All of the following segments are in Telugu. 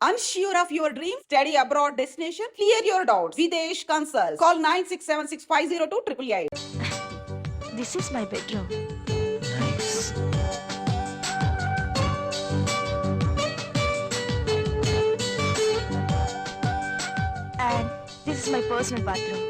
Unsure of your dream? Study abroad destination? Clear your doubts. Videsh Consult. Call 9676502888. This is my bedroom. Nice. And this is my personal bathroom.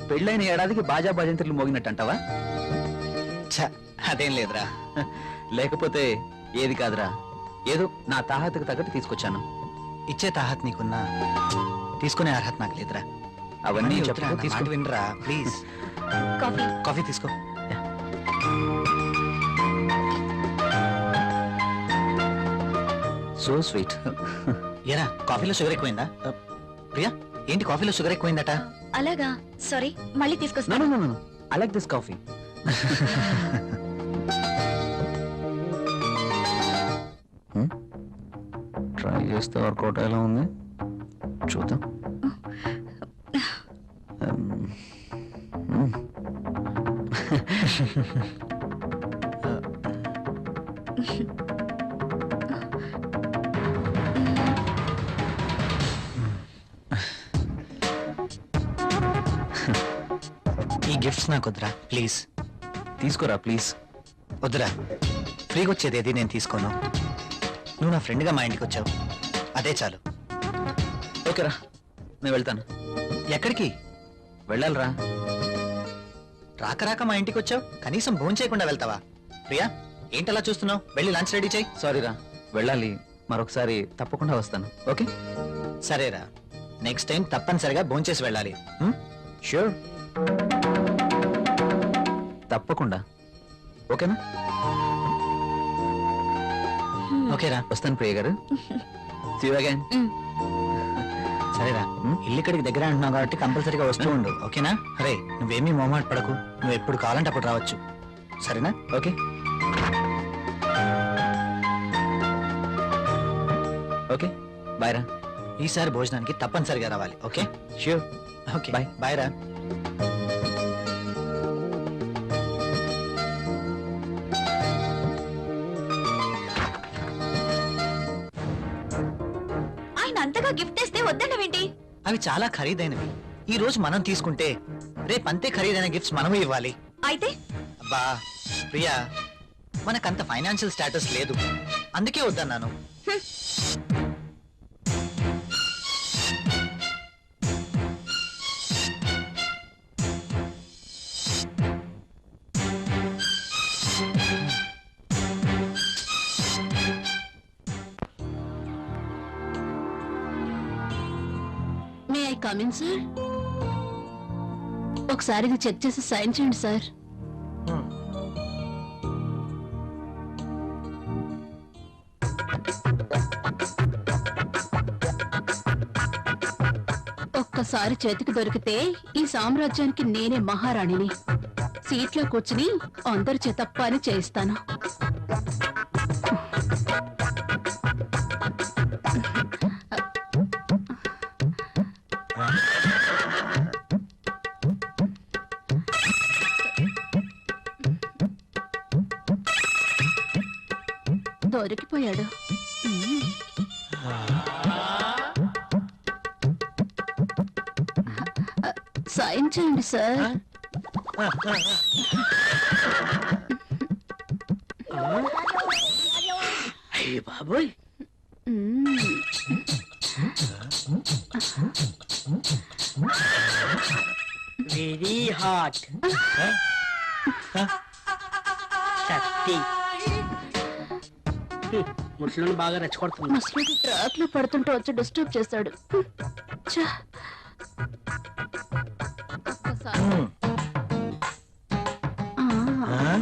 పెళ్ళైన ఏడాదికి బాజా భజంత్రులు మోగినట్టు అంటావా? అదేం లేదురా. లేకపోతే ఏది కాదురా, ఏదో నా తాహతకు తగ్గట్టు తీసుకొచ్చాను. ఇచ్చే తాహత్ నీకున్నా తీసుకునే అర్హత నాకు లేదురా. అవన్నీ తీసుకుని వినరా ప్లీజ్. కాఫీ. కాఫీ తీసుకో. So sweet. ఏరా కాఫీలో షుగర్ ఎక్కువైందా? ప్రియా ఏంటి కాఫీలో షుగర్ ఎక్కువైందట? అలాగా, సారీ, మళ్ళీ తీసుకొస్తాను. No. I like this coffee. Try చేస్తే వర్కౌట్ ఎలా ఉంది చూద్దాం. ఈ గిఫ్ట్స్ నాకు వద్దురా ప్లీజ్. తీసుకోరా ప్లీజ్. వద్దురా, ఫ్రీగా వచ్చేది ఏది నేను తీసుకోను. నువ్వు నా ఫ్రెండ్గా మా ఇంటికి వచ్చావు, అదే చాలు. ఓకేరా, నేను వెళ్తాను. ఎక్కడికి వెళ్ళాలిరా. రాక రాక మా ఇంటికి వచ్చావు, కనీసం భోజనం చేయకుండా వెళ్తావా? ప్రియా ఏంటలా చూస్తున్నావు? వెళ్ళి లంచ్ రెడీ చేయి. సారీరా, వెళ్ళాలి. మరొకసారి తప్పకుండా వస్తాను. ఓకే సరేరా, నెక్స్ట్ టైం తప్పనిసరిగా భోజనం చేసి వెళ్ళాలి. ష్యూర్, తప్పకుండా. ఓకేనా? ఓకేరా, వస్తాను ప్రియ గారు. See you again. సరేరా ఉమ్. ఇల్లు ఇక్కడికి దగ్గర అంటున్నావు కాబట్టి కంపల్సరీగా వస్తూ ఉండు, ఓకేనా? అరే నువ్వేమీ మొహమాట పడకు, నువ్వు ఎప్పుడు కావాలంటే అప్పుడు రావచ్చు, సరేనా? ఓకే ఓకే బాయ్ రా. ఈసారి భోజనానికి తప్పనిసరిగా రావాలి, okay? Sure. Okay Bye. Bye రా. ఆయన అంతగా గిఫ్ట్ తెస్తే వద్దన్నవేంటి? అవి చాలా ఖరీదైనవి. ఈ రోజు మనం తీసుకుంటే రేపు అంతే ఖరీదైన గిఫ్ట్స్ మనమే ఇవ్వాలి. అయితే అబ్బా ప్రియా, మనకంత ఫైనాన్షియల్ స్టేటస్ లేదు, అందుకే వద్దన్నాను. May I come in sir? ఒకసారి ఇది చెక్ చేసి సైన్ చేయండి సార్. ఒక్కసారి చేతికి దొరికితే ఈ సామ్రాజ్యానికి నేనే మహారాణిని. సీట్లో కూర్చుని అందరి చేత పని చేయిస్తాను. దొరికిపోయాడు. సైన్ చేయండి సార్. అయ్య బాబోయ్, వెరీ హాట్. శక్తి ముసలిని బాగా రెచ్చగొడుతుంది. మసలుకి ట్రాక్ లో పడుతుంటే వచ్చి డిస్టర్బ్ చేస్తాడు. ఛ! ఒక్కసారి. ఆ.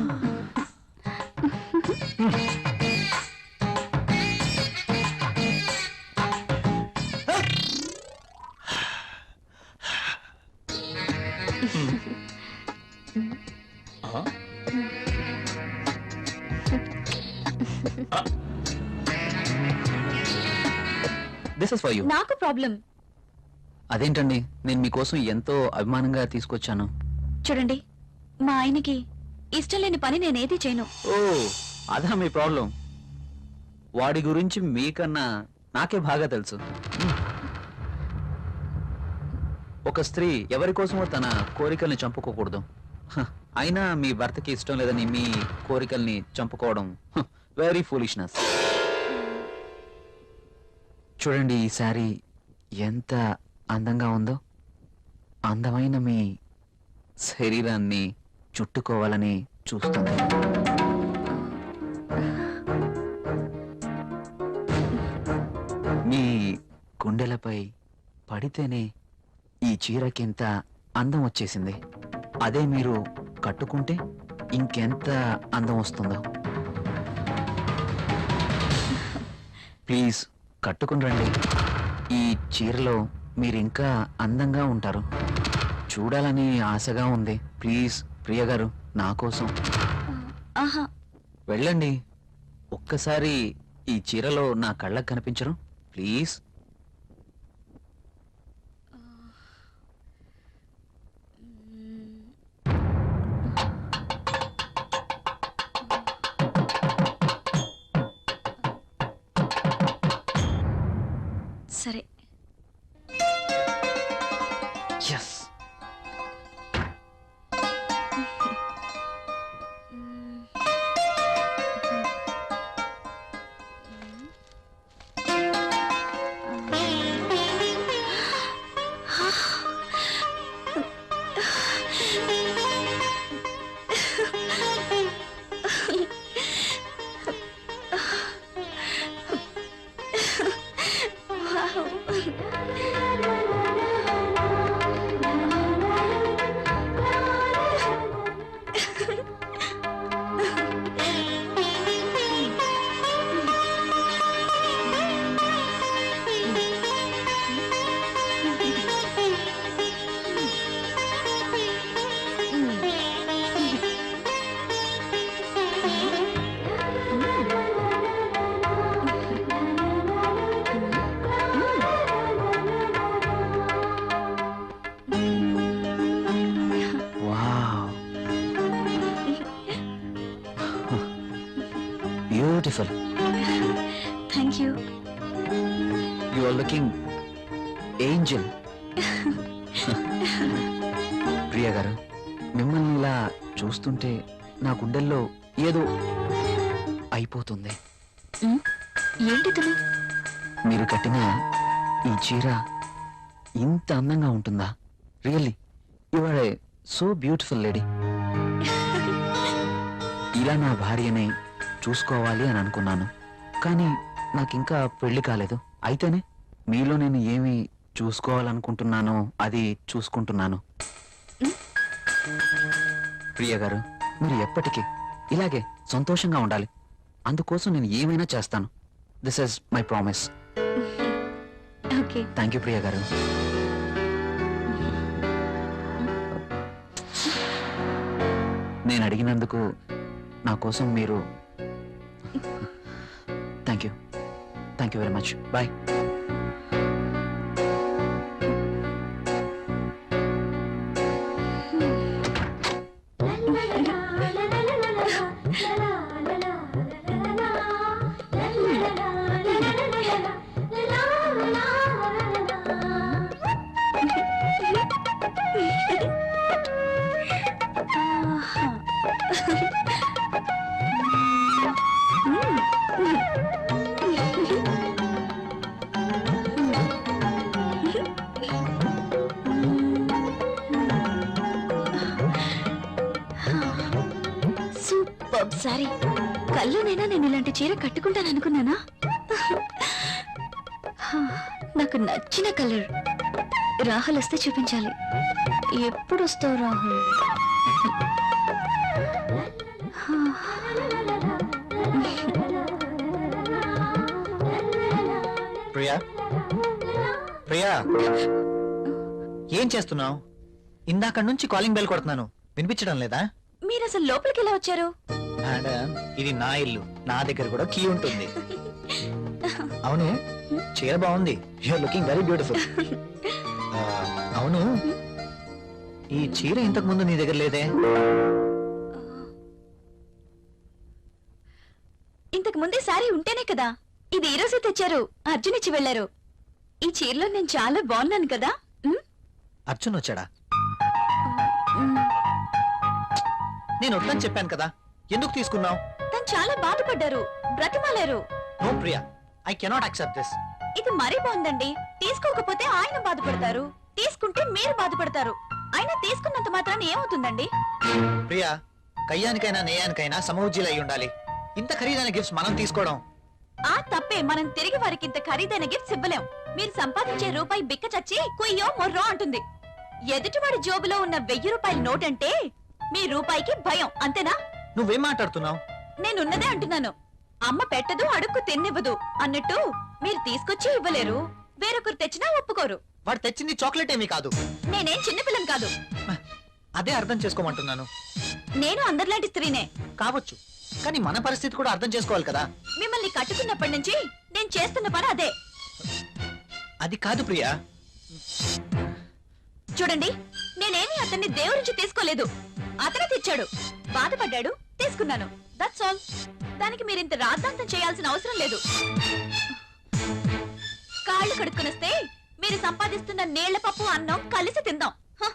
This is for you. నాకు ప్రాబ్లం. అదేంటండి, నేను మీకోసం ఎంతో అభిమానంగా తీసుకొచ్చాను. చూడండి, మా ఆయనకి ఇష్టం లేని పని నేనేది చేయను. ఓ అదా మీ ప్రాబ్లం. వాడి గురించి మీకన్నా నాకే బాగా తెలుసు. ఒక స్త్రీ ఎవరి కోసమో తన కోరికల్ని చంపుకోకూడదు. హ, అయినా మీ భర్తకి ఇష్టం లేదని మీ కోరికల్ని చంపుకోవడం వెరీ ఫూలిష్నెస్. చూడండి, ఈ శారీ ఎంత అందంగా ఉందో. అందమైన మీ శరీరాన్ని చుట్టుకోవాలని చూస్తుంది. మీ గుండెలపై పడితేనే ఈ చీరకింత అందం వచ్చేసింది. అదే మీరు కట్టుకుంటే ఇంకెంత అందం వస్తుందో. ప్లీజ్ కట్టుకుని రండి. ఈ చీరలో మీరింకా అందంగా ఉంటారు. చూడాలని ఆశగా ఉంది. ప్లీజ్ ప్రియ గారు, నా కోసం ఆహా, వెళ్ళండి. ఒక్కసారి ఈ చీరలో నా కళ్ళకు కనిపించరు ప్లీజ్. సరే. Yes. Beautiful. Thank you. You are looking angel. Priya గారు, మిమ్మల్ని ఇలా చూస్తుంటే నా గుండెల్లో ఏదో అయిపోతుంది. ఏంటి తను? మీరు కట్టిన ఈ చీర ఇంత అందంగా ఉంటుందా? Really you are a so beautiful lady. ఇలా నా భార్యని చూసుకోవాలి అని అనుకున్నాను, కానీ నాకింకా పెళ్లి కాలేదు. అయితేనే మీలో నేను ఏమి చూసుకోవాలనుకుంటున్నానో అది చూసుకుంటున్నాను. ప్రియ గారు, మీరు ఎప్పటికీ ఇలాగే సంతోషంగా ఉండాలి. అందుకోసం నేను ఏమైనా చేస్తాను. This is my promise. Okay. Thank you Priya గారు. నేను అడిగినందుకు నా కోసం మీరు thank you very much. Bye. Super sorry. కల్లోనైనా నేను ఇలాంటి చీర కట్టుకుంటాను అనుకున్నానా? నాకు నచ్చిన కలర్. రాహుల్ వస్తే చూపించాలి. ఎప్పుడు వస్తావు రాహుల్? ప్రియా, ప్రియా, ఏం చేస్తున్నావు? ఇందాక నుంచి కాలింగ్ బెల్ కొడుతున్నాను, వినిపించడం లేదా? మీరు అసలు లోపలికి ఎలా వచ్చారు? మేడం, ఇది నా ఇల్లు, నా దగ్గర కూడా కీ ఉంటుంది. అవును, చీర బాగుంది. You are looking very beautiful. అవును, ఈ చీర ఇంతకు ముందు నీ దగ్గర లేదే? ఇంతకు ముందే సారీ ఉంటేనే కదా. ఇది ఈ రోజే తెచ్చారు. అర్జున్ ఇచ్చి వెళ్లారు. ఈ చీరలో నేను చాలా బాగున్నాను కదా. అర్జున్ వచ్చాడా? మ్, నేను వద్దని చెప్పాను కదా, ఎందుకు తీసుకున్నావు? తను చాలా బాధపడ్డారు, బ్రతిమాలారు. No Priya, I cannot accept this. ఇది మరీ బాగుందండి. తీసుకోకపోతే ఆయన బాధపడతారు, తీసుకుంటే మీరు బాధపడతారు. అయినా తీసుకున్నంత మాత్రాన్ని ఏమవుతుందండి? ప్రియా, కయ్యానికైనా నేయానికైనా సమౌజ్జీలు అయి ఉండాలి. ఇంత ఖరీదైన గిఫ్ట్స్ మనం తీసుకోవడం ఆ తప్పే. మనం తిరిగి వారికి ఇంత ఖరీదైన గిఫ్ట్స్ ఇవ్వలేం. మీరు సంపాదించే రూపాయి బిక్క చచ్చి కుయ్యో మొర్రో అంటుంది. ఎదుటివాడి జోబులో ఉన్న 1000 రూపాయల నోట్ అంటే మీ రూపాయికి భయం, అంతేనా? నువ్వేం మాట్లాడుతున్నావు? నేనున్నదే అంటున్నాను. అమ్మ పెట్టదు, అడుక్కు తిన్నివ్వదు అన్నట్టు మీరు తీసుకొచ్చి ఇవ్వలేరు, వేరొకరు తెచ్చినా ఒప్పుకోరు. వాడు తెచ్చింది చాక్లెట్ ఏమీ కాదు. నేనేం చిన్నపిల్లని కాదు. అదే అర్థం చేసుకోమంటున్నాను. నేను అందరిలాంటి స్త్రీనే. కావచ్చు, కానీ మన పరిస్థితి కూడా అర్థం చేసుకోవాలి కదా. మిమ్మల్ని కట్టుకున్నప్పటి నుంచి నేను చేస్తున్న పని అదే. అది కాదు ప్రియా. చూడండి, నేనేమి అతన్ని దేవురించి తీసుకోలేదు. అతనే తెచ్చాడు, బాధపడ్డాడు, తీసుకున్నాను. That's all. దానికి మీరింత రాద్ధాంతం చేయాల్సిన అవసరం లేదు. కాళ్ళు కడుక్కునొస్తే మీరు సంపాదిస్తున్న నీళ్ల పప్పు అన్నం కలిసి తిందాం. హ.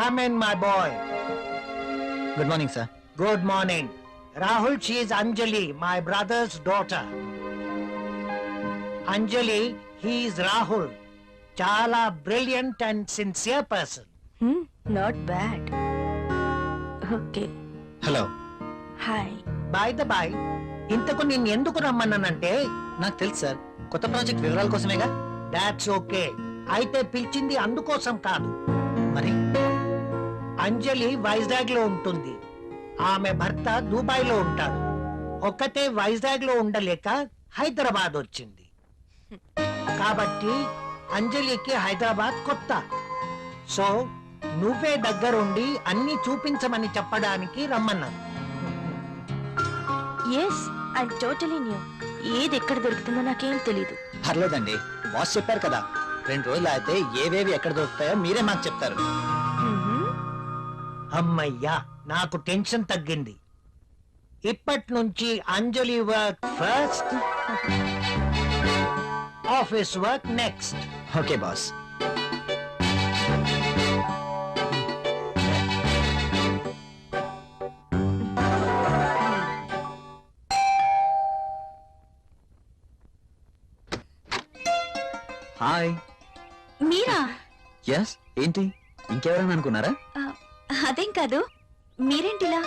Come in, my boy. Good morning sir. Good morning. Rahul, she is Anjali, my brother's daughter. Anjali, he is Rahul. Chala brilliant and sincere person. Not bad. Okay, hello. Hi. By the by, ఇంతకు నేను ఎందుకు రమ్మన్నానంటే, నాకు తెలుసు సార్, కొత్త ప్రాజెక్ట్ వివరాల కోసమేగా. that's okay. అయితే పిలిచింది అందుకోసం కాదు. మరి అంజలి వైజాగ్ లో ఉంటుంది. ఆమె భర్త దుబాయ్ లో ఉంటాడు. ఒక్కతే వైజాగ్ లో ఉండలేక హైదరాబాద్ వచ్చింది. కాబట్టి అంజలికి హైదరాబాద్ కొత్త. సో నువ్వే దగ్గరుండి అన్ని చూపించమని చెప్పడానికి రమ్మన్నాను. Yes, I totally new. ఏది ఎక్కడ దొరుకుతుందో నాకేం తెలీదు. పర్లేదండి, బాస్ చెప్పారు కదా, 2 రోజులు అయితే ఏవేవి ఎక్కడ దొరుకుతాయో మీరే మాకు చెప్తారు. అమ్మయ్యా, నాకు టెన్షన్ తగ్గింది. ఇప్పటి నుంచి Anjali work first, office work next. Okay boss. Hi. మీరా? ఎస్, ఏంటి ఇంకెవరైనా అనుకున్నారా? అదేం కాదు, మీరేంటిలా?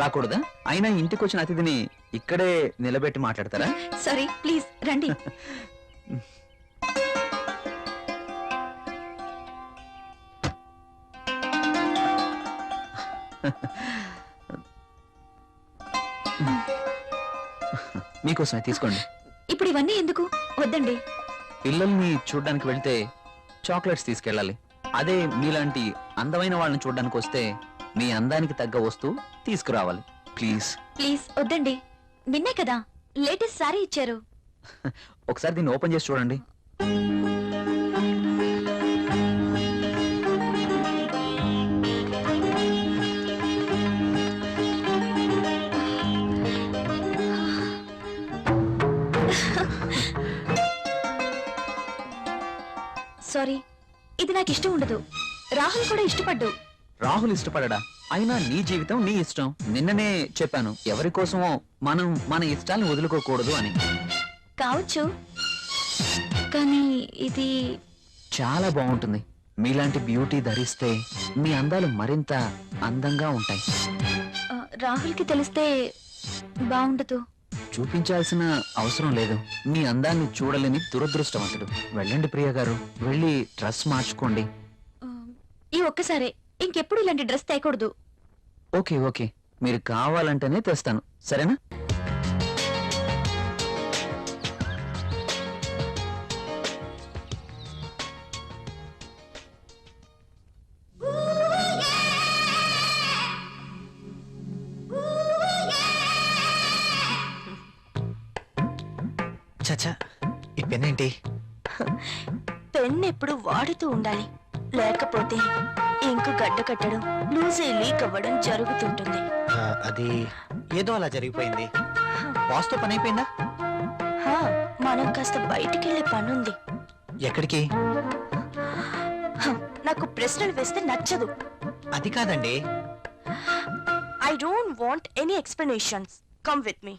రాకూడదా? అయినా ఇంటికి వచ్చిన అతిథిని ఇక్కడే నిలబెట్టి మాట్లాడతారా? సారీ, ప్లీజ్ రండి. మీకోసమే తీసుకోండి. ఇప్పుడు ఇవన్నీ ఎందుకు? వద్దండి. పిల్లల్ని చూడ్డానికి వెళ్తే చాక్లెట్స్ తీసుకెళ్ళాలి. అదే మీలాంటి అందమైన వాళ్ళని చూడ్డానికి వస్తే మీ అందానికి తగ్గ వస్తువు తీసుకురావాలి. ప్లీజ్ ప్లీజ్ వద్దండి. నిన్నే కదా లేటెస్ట్ సారీ ఇచ్చారు. ఒకసారి దీన్ని ఓపెన్ చేసి చూడండి. సారీ, ఇది నాకు ఇష్టం ఉండదు. రాహుల్ కూడా ఇష్టపడ్డు. రాహుల్ ఇష్టపడడా? అయినా నీ జీవితం నీ ఇష్టం. నిన్ననే చెప్పాను, ఎవరి కోసమో మనం మన ఇష్టాల్ని వదులుకోకూడదు అని. కావచ్చు, కానీ ఇది చాలా బాగుంటుంది. మీలాంటి బ్యూటీ ధరిస్తే మీ అందాలు మరింత అందంగా ఉంటాయి. రాహుల్కి తెలిస్తే బాగుండదు. చూపించాల్సిన అవసరం లేదు. మీ అందాన్ని చూడలేని దురదృష్టవంతుడు. వెళ్ళండి ప్రియ గారు, వెళ్ళి డ్రెస్ మార్చుకోండి. ఈ ఒక్కసారే, ఇంకెప్పుడు ఇలాంటి డ్రెస్ తేకూడదు. ఓకే ఓకే, మీరు కావాలంటేనే తెస్తాను, సరేనా? చచ్చా, ఈ పెన్ ఏంటి? పెన్ ఎప్పుడు వాడుతూ ఉండాలి, లేకపోతే ఇంకు గడ్డ కట్టడం, లూజ్ అయి లీక్ అవ్వడం జరుగుతుంటుంది. అది ఏదో అలా జరిగిపోయింది. బాస్తో పని అయిపోయిందా? మనం కాస్త బయటికి వెళ్ళే పనుంది. ఎక్కడికి? నాకు ప్రశ్నలు వేస్తే నచ్చదు. అది కాదండి. I don't want any explanations. Come with me.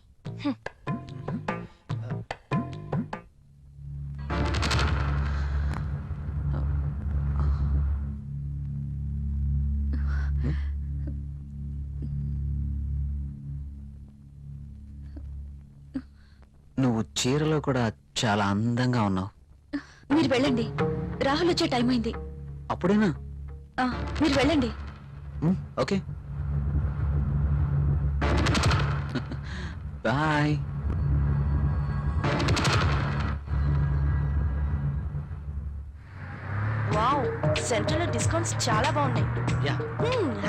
నువ్వు చీరలో కూడా చాలా అందంగా ఉన్నావు. మీరు వెళ్ళండి, రాహుల్ వచ్చే టైం అయింది. అప్పుడేనా? మీరు వెళ్ళండి. Okay, bye. వావ్, సెంట్రల్ లో డిస్కౌంట్స్ చాలా బాగున్నాయి. యా.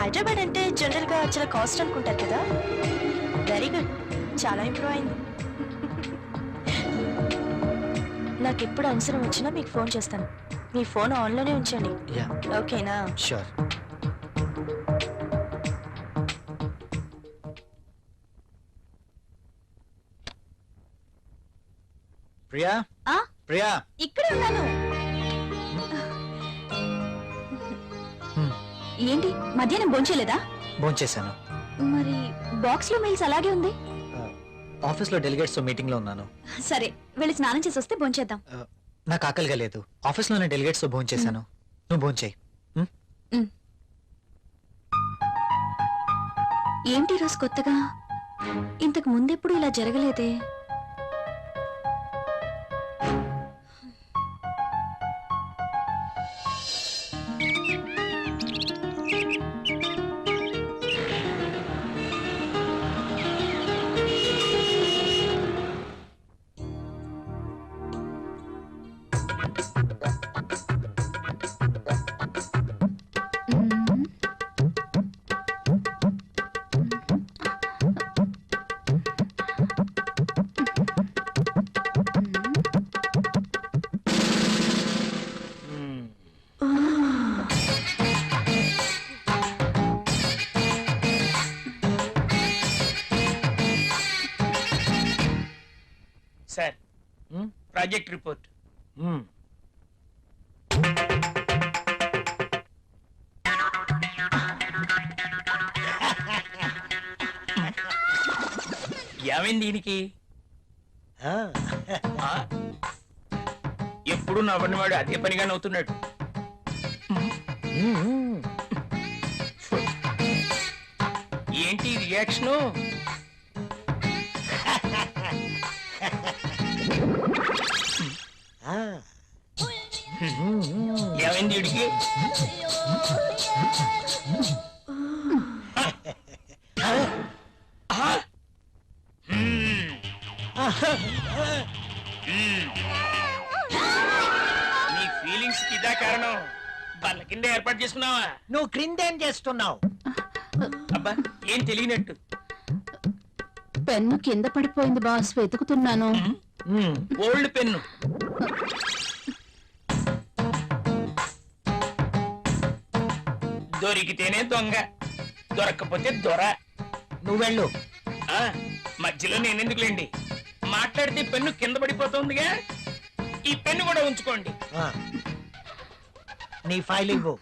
హైదరాబాద్ అంటే జనరల్ గా చాలా కాస్ట్ అనుకుంటారు కదా. వెరీ గుడ్, చాలా ఇంప్రూవ్ అయింది. నాకు ఎప్పుడు అవసరం వచ్చినా మీకు ఫోన్ చేస్తాను. మీ ఫోన్ ఆన్లోనే ఉంచండి, యా, ఓకేనా? షూర్. ప్రియా, ప్రియా, ఇక్కడే ఉన్నాను. ఏంటి మధ్యాహ్నం భోంచేయలేదా? భోంచేశాను. మరి బాక్స్ లో మెయిల్స్ అలాగే ఉంది. ఆఫీస్ లో డెలిగేట్స్ మీటింగ్ లో ఉన్నాను. సరే వెళ్ళి స్నానం చేసి వస్తే భోంచేద్దాం. నాకు ఆకలిగా లేదు. ఆఫీస్ లోనే డెలిగేట్స్ తో భోంచేశాను. నువ్వు భోంచేయి. ఏంటి ఈ రోజు కొత్తగా? ఇంతకు ముందెప్పుడు ఇలా జరగలేదే. Sir project report. ఏమైంది దీనికి? ఆ? ఎప్పుడు నవ్వని వాడు అదే పనిగా నవ్వుతున్నాడు. ఏంటి రియాక్షను? ఏమైంది వీడికి? నీ ఫీలింగ్స్ కి ఇదా కారణం? వాళ్ళ కింద ఏర్పాటు చేసుకున్నావా? నువ్వు క్రిందేం చేస్తున్నావు? అబ్బా ఏం తెలియనట్టు. పెన్ను కింద పడిపోయింది బాస్, వెతుకుతున్నాను. Old pen. దొరికితేనే దొంగ, దొరక్కపోతే దొర. నువ్వెళ్ళు. ఆ, మధ్యలో నేనెందుకులేండి, మాట్లాడితే పెన్ను కింద పడిపోతుందిగా. ఈ పెన్ను కూడా ఉంచుకోండి. నీ ఫైల్ ఇవ్వు.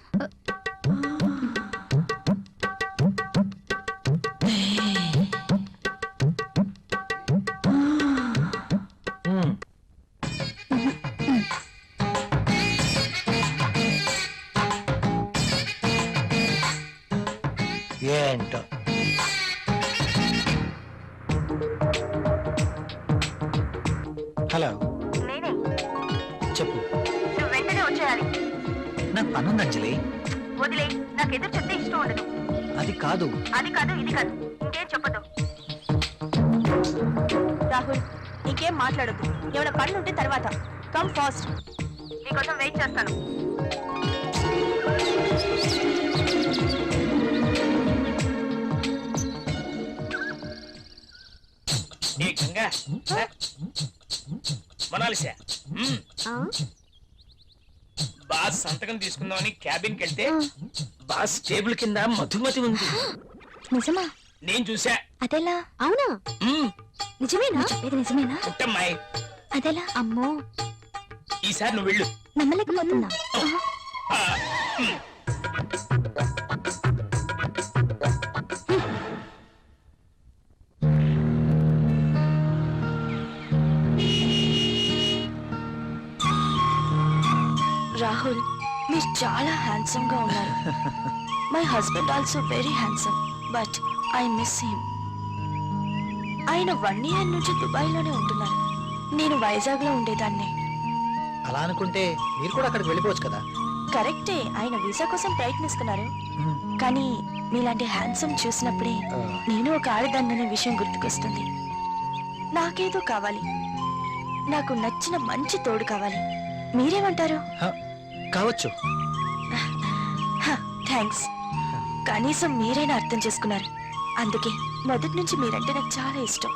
ఏంటో హలో, చెప్పు. నువ్వు వెంటనే వచ్చేయాలి. నాకు పనుంది అంజలి. వదిలే, నాకు ఎదురు చెప్తే ఇష్టం ఉండదు. అది కాదు. అది కాదు, ఇది కాదు, ఇంకేం చెప్పదు. రాహుల్, ఇంకేం మాట్లాడద్దు. ఏమైనా పనులు ఉంటే తర్వాత. కమ్ ఫాస్ట్, నీకోసం వెయిట్ చేస్తాను. ఏ గంగా, మొనాలిసా, బాస్ సంతకం తీసుకుందామని క్యాబిన్కి వెళ్తే బాస్ టేబుల్ కింద మధుమతి ఉంది. నిజమా? నేను చూసా. అదెలా? అవునా? నిజమేనా? ఇది నిజమేనా? పుట్టమ్మాయి, అదెలా? అమ్మో, ఈసారి నువ్వు వెళ్ళు. నమ్మలేకపోతున్నా. ఆ, రాహుల్, మీరు చాలా హ్యాండ్సమ్ గా ఉన్నారు. My husband also very handsome, but I miss him. ఆయన 1 year నుంచి దుబాయ్ లోనే ఉంటున్నారు. నేను వైజాగ్ లో ఉండేదాన్ని. అలా అనుకుంటే మీరు కూడా అక్కడికి వెళ్ళిపోవచ్చు కదా. కరెక్టే, ఆయన వీసా కోసం ప్రయత్నిస్తున్నారు. కానీ మీలాంటి హ్యాండ్సమ్ చూసినప్పుడే నేను ఒక ఆడదాన్ననే విషయం గుర్తుకొస్తుంది. నాకేదో కావాలి, నాకు నచ్చిన మంచి తోడు కావాలి. మీరేమంటారు? కావచ్చు. థ్యాంక్స్, కనీసం మీరైనా అర్థం చేసుకున్నారు. అందుకే మొదటి నుంచి మీరంటే నాకు చాలా ఇష్టం.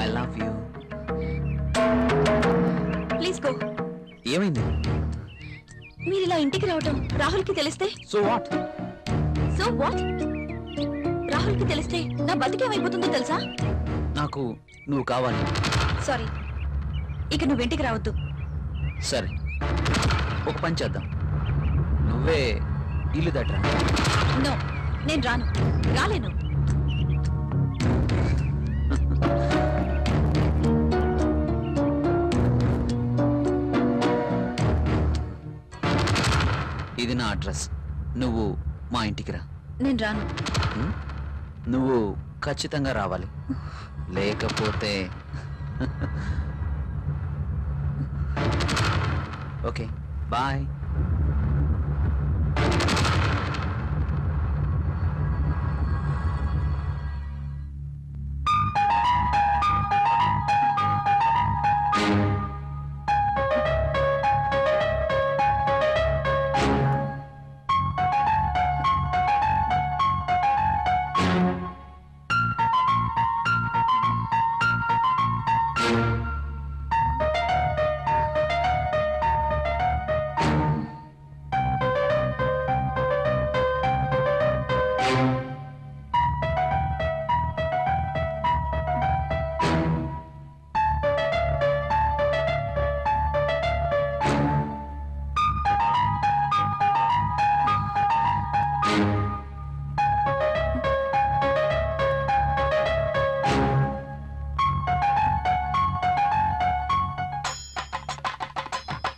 I love you. Please go. ఏమైంది? మీరు ఇలా ఇంటికి రావటం రాహుల్ కి తెలిస్తే? So what? So what? Rahul Rahul కి తెలిస్తే నా బతికేమైపోతుందో తెలుసా? నాకు నువ్వు కావాలి. సారీ, ఇక నువ్వు ఇంటికి రావద్దు. సరే, ఒక పని చేద్దాం. నువ్వే ఇల్లు దట్రా. నో, నేను రాను, రాలేను. ఇది నా అడ్రస్. నువ్వు మా ఇంటికి రా. నేను రాను. హ్మ్? నువ్వు ఖచ్చితంగా రావాలి, లేకపోతే ఓకే బాయ్.